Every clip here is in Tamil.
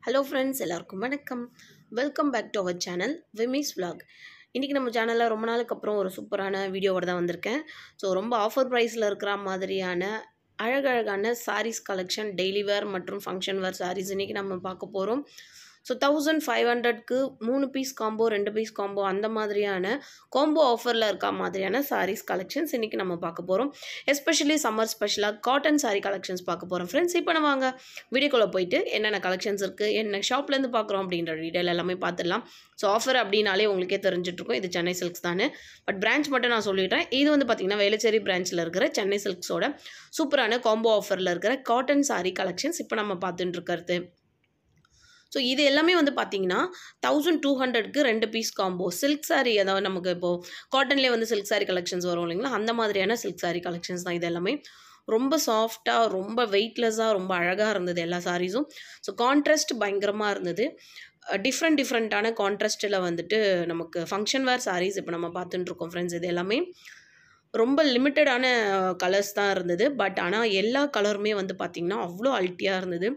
ஹலோ ஃப்ரெண்ட்ஸ், எல்லாருக்கும் வணக்கம். Welcome back to our channel விமிஸ் vlog. இன்றைக்கி நம்ம சேனலில் ரொம்ப நாளுக்கு அப்புறம் ஒரு சூப்பரான வீடியோவோட தான் வந்திருக்கேன். ஸோ ரொம்ப ஆஃபர் ப்ரைஸில் இருக்கிற மாதிரியான அழகழகான சாரீஸ் கலெக்ஷன், டெய்லி வேர் மற்றும் ஃபங்க்ஷன் வேர் சாரீஸ் இன்றைக்கி நம்ம பார்க்க போகிறோம். ஸோ 1500க்கு 3 பீஸ் காம்போ, 2 பீஸ் காம்போ, அந்த மாதிரியான காம்போ ஆஃபரில் இருக்க மாதிரியான சாரீஸ் கலெக்ஷன்ஸ் இன்றைக்கி நம்ம பார்க்க போகிறோம். எஸ்பெஷலி சம்மர் ஸ்பெஷலாக காட்டன் சாரீ கலெக்ஷன்ஸ் பார்க்க போகிறோம் ஃப்ரெண்ட்ஸ். இப்போ நம்ம வாங்க வீடியோக்குள்ளே போயிட்டு என்னென்ன கலெக்ஷன்ஸ் இருக்குது, என்ன ஷாப்லேருந்து பார்க்குறோம் அப்படின்ற டீட்டெயில் எல்லாமே பார்த்துடலாம். ஸோ ஆஃபர் அப்படின்னாலே உங்களுக்கே தெரிஞ்சிட்ருக்கும், இது சென்னை சில்க்ஸ் தானே. பட் பிரான்ச் மட்டும் நான் சொல்லிடுறேன். இது வந்து பார்த்திங்கன்னா வேளச்சேரி பிரான்ச்சில் இருக்கிற சென்னை சில்க்ஸோட சூப்பரான காம்போ ஆஃபரில் இருக்கிற காட்டன் சாரீ கலெக்ஷன்ஸ் இப்போ நம்ம பார்த்துட்டு இருக்கிறது. ஸோ இது எல்லாமே வந்து பார்த்தீங்கன்னா 1200க்கு 2 பீஸ் காம்போ சில்க் சாரீ. அதாவது நமக்கு இப்போது காட்டன்லேயே வந்து சில்க் சாரீ கலெக்ஷன்ஸ் வரும் இல்லைங்களா, அந்த மாதிரியான சில்க் சாரீ கலெக்ஷன்ஸ் தான் இது எல்லாமே. ரொம்ப சாஃப்டாக, ரொம்ப வெயிட்லெஸ்ஸாக, ரொம்ப அழகாக இருந்தது எல்லா சாரீஸும். ஸோ கான்ட்ராஸ்ட் பயங்கரமாக இருந்தது. டிஃப்ரெண்ட்டான கான்ட்ராஸ்ட்டில் வந்துட்டு நமக்கு ஃபங்க்ஷன் வேர் சாரீஸ் இப்போ நம்ம பார்த்துட்டுருக்கோம் ஃப்ரெண்ட்ஸ். இது எல்லாமே ரொம்ப லிமிட்டடான கலர்ஸ் தான் இருந்தது. பட் ஆனால் எல்லா கலருமே வந்து பார்த்திங்கன்னா அவ்வளோ அல்ட்டியாக இருந்தது.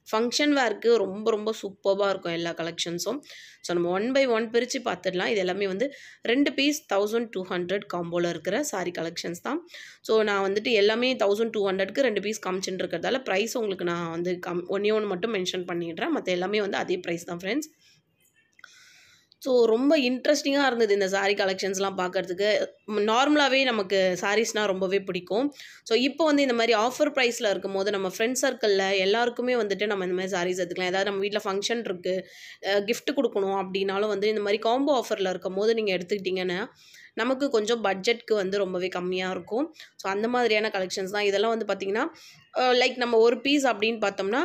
ஃபங்க்ஷன் வேர்க்கு ரொம்ப ரொம்ப சூப்பராக இருக்கும் எல்லா கலெக்ஷன்ஸும். ஸோ நம்ம 1 by 1 பிரித்து பார்த்துடலாம். இது எல்லாமே வந்து 2 பீஸ் 1200 காம்போவில் இருக்கிற சாரீ கலெக்ஷன்ஸ் தான். ஸோ நான் வந்துட்டு எல்லாமே 1200க்கு 2 பீஸ் காமிச்சுட்டு இருக்கிறதால ப்ரைஸ் உங்களுக்கு நான் வந்து ஒன்று மட்டும் மென்ஷன் பண்ணிடுறேன். மற்ற எல்லாமே வந்து அதே ப்ரைஸ் தான் ஃப்ரெண்ட்ஸ். ஸோ ரொம்ப இன்ட்ரெஸ்டிங்காக இருந்தது இந்த சாரீ கலெக்ஷன்ஸ்லாம் பார்க்குறதுக்கு. நார்மலாகவே நமக்கு சாரீஸ்னால் ரொம்பவே பிடிக்கும். ஸோ இப்போ வந்து இந்த மாதிரி ஆஃபர் ப்ரைஸில் இருக்கும்போது நம்ம ஃப்ரெண்ட்ஸ் சர்க்கிளில் எல்லாருக்குமே வந்துட்டு நம்ம இந்த மாதிரி சாரீஸ் எடுத்துக்கலாம். ஏதாவது நம்ம வீட்டில் ஃபங்க்ஷன் இருக்குது, கிஃப்ட் கொடுக்கணும் அப்படின்னாலும் வந்து இந்த மாதிரி காம்போ ஆஃபரில் இருக்கும் போது நீங்கள் எடுத்துக்கிட்டிங்கன்னா நமக்கு கொஞ்சம் பட்ஜெட்க்கு வந்து ரொம்பவே கம்மியாக இருக்கும். ஸோ அந்த மாதிரியான கலெக்ஷன்ஸ் தான் இதெல்லாம். வந்து பார்த்திங்கன்னா லைக் நம்ம ஒரு பீஸ் அப்படின்னு பார்த்தோம்னா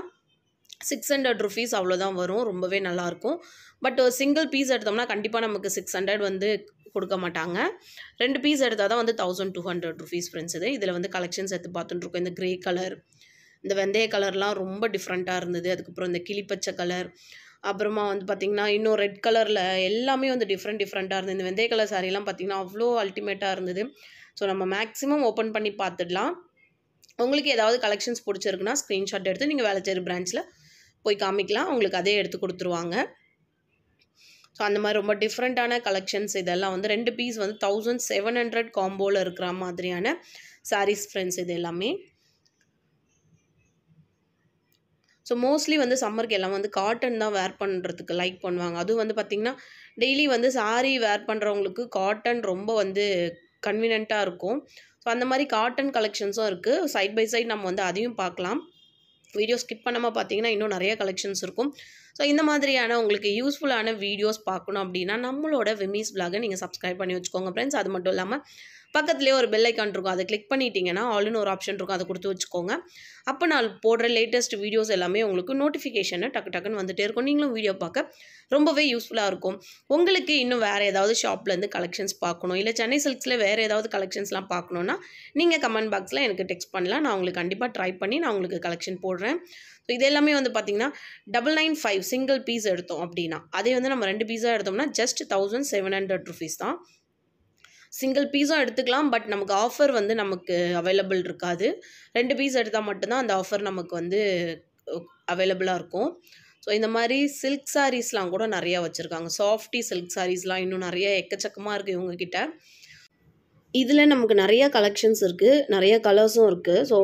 600 rupees அவ்வளோதான் வரும். ரொம்பவே நல்லாயிருக்கும். பட் சிங்கிள் பீஸ் எடுத்தோம்னா கண்டிப்பாக நமக்கு 600 வந்து கொடுக்க மாட்டாங்க. 2 பீஸ் எடுத்தால் தான் வந்து 1200 rupees ஃப்ரெண்ட்ஸ். இதில் வந்து கலெக்ஷன்ஸ் எடுத்து பார்த்துட்டுருக்கோம். இந்த க்ரே கலர், இந்த வெந்தய கலர்லாம் ரொம்ப டிஃப்ரெண்ட்டாக இருந்தது. அதுக்கப்புறம் இந்த கிளிப்பச்சை கலர், அப்புறமா வந்து பார்த்திங்கன்னா இன்னும் ரெட் கலரில் எல்லாமே வந்து டிஃப்ரெண்ட்டாக இருந்தது. இந்த வெந்தய கலர் சாரீலாம் பார்த்திங்கன்னா அவ்வளோ அல்டிமேட்டாக இருந்தது. ஸோ நம்ம மேக்ஸிமம் ஓப்பன் பண்ணி பார்த்துடலாம். உங்களுக்கு ஏதாவது கலெக்ஷன்ஸ் பிடிச்சிருக்குன்னா ஸ்க்ரீன்ஷாட் எடுத்து நீங்கள் வேளச்சேரி பிரான்ச்சில் போய் காமிக்கலாம். உங்களுக்கு அதே எடுத்து கொடுத்துருவாங்க. ஸோ அந்த மாதிரி ரொம்ப டிஃப்ரெண்ட்டான கலெக்ஷன்ஸ் இதெல்லாம் வந்து 2 பீஸ் வந்து 1700 காம்போவில் இருக்கிற மாதிரியான சாரீஸ் ஃப்ரெண்ட்ஸ் இது எல்லாமே. ஸோ மோஸ்ட்லி வந்து சம்மருக்கு எல்லாம் வந்து காட்டன் தான் வேர் பண்ணுறதுக்கு லைக் பண்ணுவாங்க. அதுவும் வந்து பார்த்திங்கன்னா டெய்லி வந்து சாரீ வேர் பண்ணுறவங்களுக்கு காட்டன் ரொம்ப வந்து கன்வீனியண்ட்டாக இருக்கும். ஸோ அந்த மாதிரி காட்டன் கலெக்ஷன்ஸும் இருக்குது. சைட் பை சைட் நம்ம வந்து அதையும் பார்க்கலாம். வீடியோ ஸ்கிப் பண்ணாமல் பார்த்தீங்கன்னா இன்னும் நிறைய கலெக்ஷன்ஸ் இருக்கும். ஸோ இந்த மாதிரியான உங்களுக்கு யூஸ்ஃபுல்லான வீடியோஸ் பார்க்கணும் அப்படின்னா நம்மளோட விமிஸ் vlog நீங்கள் சப்ஸ்கிரைப் பண்ணி வச்சுக்கோங்க ஃப்ரெண்ட்ஸ். அது மட்டும் இல்லாமல் பக்கத்துலேயே ஒரு பெல் ஐக்கான் இருக்கும், அதை கிளிக் பண்ணிட்டீங்கன்னா ஆல்னு ஒரு ஆப்ஷன் இருக்கும், அதை கொடுத்து வச்சுக்கோங்க. அப்போ நான் போடுற லேட்டஸ்ட் வீடியோஸ் எல்லாமே உங்களுக்கு நோட்டிஃபிகேஷனை டக்குன்னு வந்துகிட்டே இருக்கும். நீங்களும் வீடியோ பார்க்க ரொம்பவே யூஸ்ஃபுல்லாக இருக்கும். உங்களுக்கு இன்னும் வேறு ஏதாவது ஷாப்லேருந்து கலெக்ஷன்ஸ் பார்க்கணும், இல்லை சென்னை சில்க்ஸில் வேறு ஏதாவது கலெக்ஷன்ஸ்லாம் பார்க்கணுன்னா நீங்கள் கமெண்ட் பாக்ஸில் எனக்கு டெக்ஸ்ட் பண்ணலாம். நான் உங்களுக்கு கண்டிப்பாக ட்ரை பண்ணி நான் உங்களுக்கு கலெக்ஷன் போடுறேன். ஸோ இது எல்லாமே வந்து பார்த்திங்கன்னா 995 சிங்கிள் பீஸ் எடுத்தோம் அப்படின்னா, அதே வந்து நம்ம 2 பீஸாக எடுத்தோம்னா ஜஸ்ட் 1700 rupees தான். சிங்கிள் பீஸும் எடுத்துக்கலாம். பட் நமக்கு ஆஃபர் வந்து நமக்கு அவைலபிள் இருக்காது. 2 பீஸ் எடுத்தால் மட்டும்தான் அந்த ஆஃபர் நமக்கு வந்து அவைலபிளாக இருக்கும். ஸோ இந்த மாதிரி சில்க் சாரீஸ்லாம் கூட நிறையா வச்சுருக்காங்க. சாஃப்டி சில்க் சாரீஸ்லாம் இன்னும் நிறைய எக்கச்சக்கமாக இருக்குது இவங்கக்கிட்ட. இதில் நமக்கு நிறையா கலெக்ஷன்ஸ் இருக்குது, நிறைய கலர்ஸும் இருக்குது. ஸோ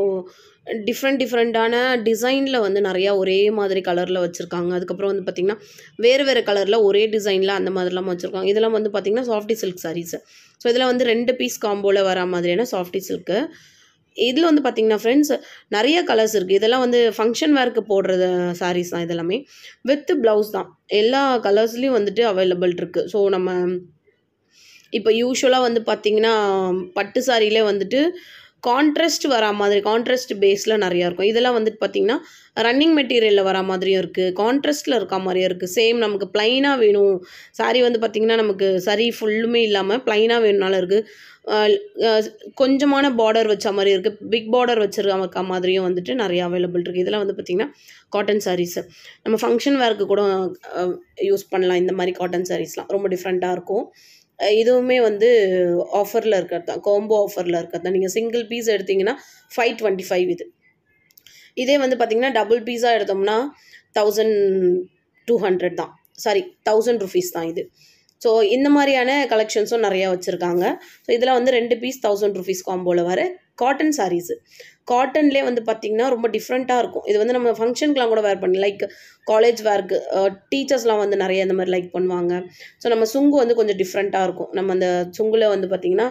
டிஃப்ரெண்ட்டான டிசைனில் வந்து நிறையா ஒரே மாதிரி கலரில் வச்சுருக்காங்க. அதுக்கப்புறம் வந்து பார்த்திங்கன்னா வேறு கலரில் ஒரே டிசைனில் அந்த மாதிரிலாம் வச்சுருக்காங்க. இதெல்லாம் வந்து பார்த்திங்கன்னா சாஃப்டி சில்க் சாரீஸு. ஸோ இதில் வந்து 2 பீஸ் காம்போவில் வர மாதிரியான சாஃப்டி சில்க்கு. இதில் வந்து பார்த்திங்கன்னா ஃப்ரெண்ட்ஸ் நிறைய கலர்ஸ் இருக்குது. இதெல்லாம் வந்து ஃபங்க்ஷன் வேர்க்கு போடுறது சாரீஸ் தான். இதெல்லாமே வித் ப்ளவுஸ் தான். எல்லா கலர்ஸ்லேயும் வந்துட்டு அவைலபிள் இருக்குது. ஸோ நம்ம இப்போ யூஸ்வலாக வந்து பார்த்திங்கன்னா பட்டு சாரியிலே வந்துட்டு கான்ட்ராஸ்ட் வரா மாதிரி, கான்ட்ராஸ்ட் பேஸில் நிறையா இருக்கும். இதெல்லாம் வந்துட்டு பார்த்திங்கன்னா ரன்னிங் மெட்டீரியலில் வரா மாதிரியும் இருக்குது, கான்ட்ராஸ்ட்டில் இருக்கா மாதிரியும் இருக்குது. சேம் நமக்கு ப்ளைனாக வேணும் சாரீ வந்து பார்த்திங்கன்னா நமக்கு சரி ஃபுல்லுமே இல்லாமல் ப்ளைனாக வேணுனாலும் இருக்குது. கொஞ்சமான பார்டர் வச்ச மாதிரி இருக்குது, பிக் பார்டர் வச்சுருக்க மாதிரியும் வந்துட்டு நிறைய அவைலபிள் இருக்குது. இதெல்லாம் வந்து பார்த்திங்கன்னா காட்டன் சாரீஸு. நம்ம ஃபங்க்ஷன் வேர்க்கு கூட யூஸ் பண்ணலாம். இந்த மாதிரி காட்டன் சாரீஸ்லாம் ரொம்ப டிஃப்ரெண்ட்டாக இருக்கும். இதுவுமே வந்து ஆஃபரில் இருக்கிறது தான், காம்போ ஆஃபரில் இருக்கிறது தான். நீங்கள் சிங்கிள் பீஸ் எடுத்திங்கன்னா 525 இது. இதே வந்து பார்த்திங்கன்னா டபுள் பீஸாக எடுத்தோம்னா 1200 தான், சாரி 1000 ருபீஸ் தான் இது. ஸோ இந்த மாதிரியான கலெக்ஷன்ஸும் நிறையா வச்சுருக்காங்க. ஸோ இதில் வந்து 2 பீஸ் 1000 ருபீஸ் காம்போவில் வர காட்டன் சாரீஸு. காட்டன்லேயே வந்து பார்த்திங்கன்னா ரொம்ப டிஃப்ரெண்ட்டாக இருக்கும். இது வந்து நம்ம ஃபங்க்ஷனுக்குலாம் கூட வேர் பண்ணி, லைக் காலேஜ் வேர்க்கு, டீச்சர்ஸ்லாம் வந்து நிறைய இந்த மாதிரி லைக் பண்ணுவாங்க. ஸோ நம்ம சுங்கு வந்து கொஞ்சம் டிஃப்ரெண்ட்டாக இருக்கும். நம்ம அந்த சுங்குல வந்து பார்த்திங்கன்னா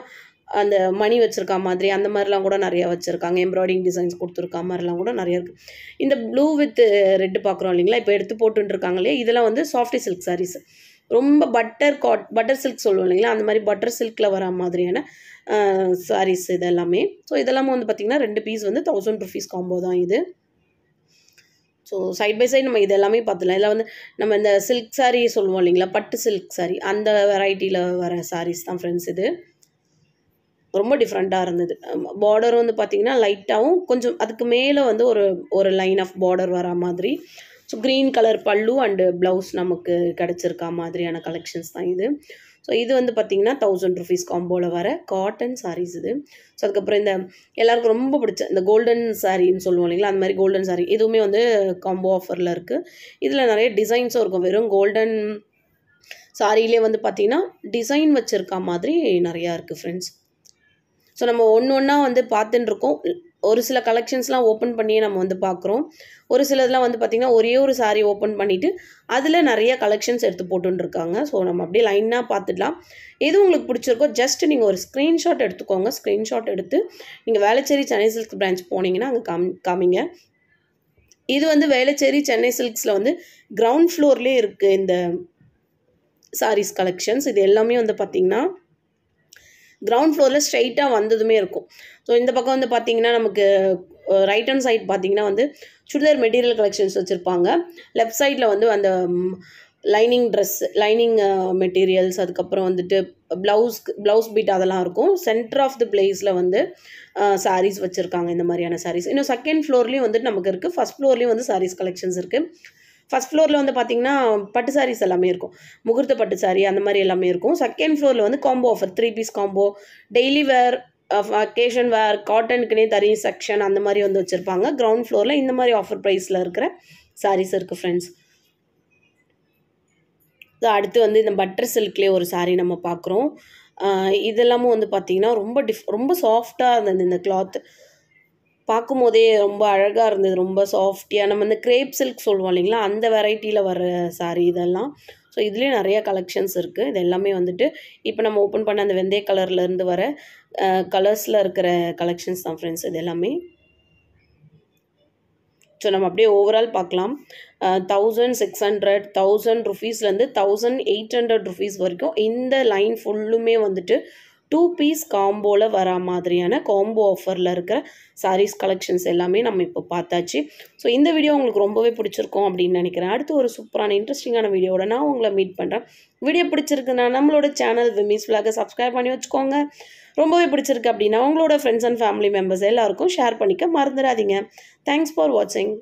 அந்த மணி வச்சுருக்கா மாதிரி அந்த மாதிரிலாம் கூட நிறையா வச்சுருக்காங்க. எம்ப்ராய்டிங் டிசைன்ஸ் கொடுத்துருக்கா மாதிரிலாம் கூட நிறையா இருக்குது. இந்த ப்ளூ வித் ரெட்டு பார்க்குறோம் இல்லைங்களா, இப்போ எடுத்து போட்டுருக்காங்க இல்லையா, இதெல்லாம் வந்து சாஃப்டி சில்க் சாரீஸ். ரொம்ப பட்டர் சில்க் சொல்லுவோம் இல்லைங்களா, அந்த மாதிரி பட்டர் சில்கில் வர மாதிரியான சாரீஸ் இது எல்லாமே. ஸோ இதெல்லாமே வந்து பார்த்திங்கன்னா 2 பீஸ் வந்து 1000 ருபீஸ் காம்போ தான் இது. ஸோ சைட் பை சைடு நம்ம இது எல்லாமே பார்த்துலாம். இதில் வந்து நம்ம இந்த சில்க் சாரீ சொல்லுவோம் இல்லைங்களா, பட்டு சில்க் சாரீ, அந்த வெரைட்டியில் வர சாரீஸ் தான் ஃப்ரெண்ட்ஸ் இது. ரொம்ப டிஃப்ரெண்ட்டாக இருந்தது. பார்டர் வந்து பார்த்திங்கன்னா லைட்டாகவும் கொஞ்சம் அதுக்கு மேலே வந்து ஒரு லைன் ஆஃப் பார்டர் வர மாதிரி. ஸோ க்ரீன் கலர் பல்லு அண்டு ப்ளவுஸ் நமக்கு கிடச்சிருக்கா மாதிரியான கலெக்ஷன்ஸ் தான் இது. ஸோ இது வந்து பார்த்திங்கன்னா 1000 ருபீஸ் காம்போவில் வர காட்டன் சாரீஸ் இது. ஸோ அதுக்கப்புறம் இந்த எல்லாருக்கும் ரொம்ப பிடிச்ச இந்த கோல்டன் சாரின்னு சொல்லுவோம் இல்லைங்களா, அந்த மாதிரி கோல்டன் சாரீ இதுவுமே வந்து காம்போ ஆஃபரில் இருக்குது. இதில் நிறைய டிசைன்ஸும் இருக்கும். வெறும் கோல்டன் சாரியிலே வந்து பார்த்திங்கன்னா டிசைன் வச்சுருக்கா மாதிரி நிறையா இருக்குது ஃப்ரெண்ட்ஸ். ஸோ நம்ம ஒன்றா வந்து பார்த்துன்னு இருக்கோம். ஒரு சில கலெக்ஷன்ஸ்லாம் ஓப்பன் பண்ணியே நம்ம வந்து பார்க்குறோம். ஒரு சிலதெல்லாம் வந்து பார்த்திங்கன்னா ஒரே ஒரு சாரீ ஓப்பன் பண்ணிவிட்டு அதில் நிறைய கலெக்ஷன்ஸ் எடுத்து போட்டுருக்காங்க. ஸோ நம்ம அப்படியே லைனாக பார்த்துடலாம். எது உங்களுக்கு பிடிச்சிருக்கோ ஜஸ்ட் நீங்கள் ஒரு ஸ்க்ரீன்ஷாட் எடுத்துக்கோங்க. ஸ்க்ரீன்ஷாட் எடுத்து நீங்கள் வேளச்சேரி சென்னை சில்க்ஸ் பிரான்ச் போனீங்கன்னா அங்கே காமிங்க. இது வந்து வேளச்சேரி சென்னை சில்க்ஸில் வந்து கிரவுண்ட் ஃப்ளோர்லேயே இருக்குது இந்த சாரீஸ் கலெக்ஷன்ஸ். இது எல்லாமே வந்து பார்த்திங்கன்னா கிரவுண்ட் ஃப்ளோரில் ஸ்ட்ரைட்டாக வந்ததுமே இருக்கும். ஸோ இந்த பக்கம் வந்து பார்த்திங்கன்னா நமக்கு ரைட் ஹேண்ட் சைட் பார்த்திங்கன்னா வந்து சுடிதார் மெட்டீரியல் கலெக்ஷன்ஸ் வச்சுருப்பாங்க. லெஃப்ட் சைடில் வந்து அந்த லைனிங் மெட்டீரியல்ஸ், அதுக்கப்புறம் வந்துட்டு ப்ளவுஸ் பீட் அதெல்லாம் இருக்கும். சென்டர் ஆஃப் தி பிளேஸில் வந்து சாரீஸ் வச்சுருக்காங்க, இந்த மாதிரியான சாரீஸ். இன்னும் செகண்ட் ஃப்ளோர்லேயும் வந்துட்டு நமக்கு இருக்குது. ஃபஸ்ட் ஃப்ளோர்லேயும் வந்து சாரீஸ் கலெக்ஷன்ஸ் இருக்குது. ஃபஸ்ட் ஃப்ளோரில் வந்து பார்த்திங்கன்னா பட்டு சாரீஸ் எல்லாமே இருக்கும். முகூர்த்த பட்டு சாரீ அந்த மாதிரி எல்லாமே இருக்கும். செகண்ட் ஃப்ளோரில் வந்து combo offer 3 piece combo, daily wear, occasion wear, காட்டனுக்குனே தனி செக்ஷன் அந்த மாதிரி வந்து வச்சுருப்பாங்க. கிரவுண்ட் ஃப்ளோரில் இந்த மாதிரி ஆஃபர் ப்ரைஸில் இருக்கிற சாரீஸ் இருக்குது ஃப்ரெண்ட்ஸ். ஸோ அடுத்து வந்து இந்த பட்டர் சில்க்லேயே ஒரு சாரீ நம்ம பார்க்குறோம். இதெல்லாமும் வந்து பார்த்திங்கன்னா ரொம்ப சாஃப்டாக இருந்தது. இந்த கிளாத் பார்க்கும்போதே ரொம்ப அழகாக இருந்தது. ரொம்ப சாஃப்டியாக நம்ம இந்த கிரேப் சில்க் சொல்லுவோம் இல்லைங்களா, அந்த வெரைட்டியில் வர சாரீ இதெல்லாம். ஸோ இதுலேயே நிறைய கலெக்ஷன்ஸ் இருக்குது. இது எல்லாமே வந்துட்டு இப்போ நம்ம ஓப்பன் பண்ண அந்த வெந்தய கலர்லேருந்து வர கலர்ஸில் இருக்கிற கலெக்ஷன்ஸ் தான் ஃப்ரெண்ட்ஸ் இது எல்லாமே. ஸோ நம்ம அப்படியே ஓவரால் பார்க்கலாம். 1600 1000 ருபீஸ்லேருந்து 1800 ருபீஸ் வரைக்கும் இந்த லைன் ஃபுல்லுமே வந்துட்டு 2 பீஸ் காம்போவில் வர மாதிரியான காம்போ ஆஃபரில் இருக்கிற சாரீஸ் கலெக்ஷன்ஸ் எல்லாமே நம்ம இப்போ பார்த்தாச்சு. ஸோ இந்த வீடியோ உங்களுக்கு ரொம்பவே பிடிச்சிருக்கும் அப்படின்னு நினைக்கிறேன். அடுத்து ஒரு சூப்பரான இன்ட்ரெஸ்டிங்கான வீடியோட நான் உங்களை மீட் பண்ணுறேன். வீடியோ பிடிச்சிருக்குன்னா நம்மளோட சேனல் விமிஸ் விலாகை சப்ஸ்கிரைப் பண்ணி வச்சுக்கோங்க. ரொம்பவே பிடிச்சிருக்கு அப்படின்னா உங்களோட ஃப்ரெண்ட்ஸ் அண்ட் ஃபேமிலி மெம்பர்ஸ் எல்லாருக்கும் ஷேர் பண்ணிக்க மறந்துடாதீங்க. தேங்க்ஸ் ஃபார் வாட்சிங்.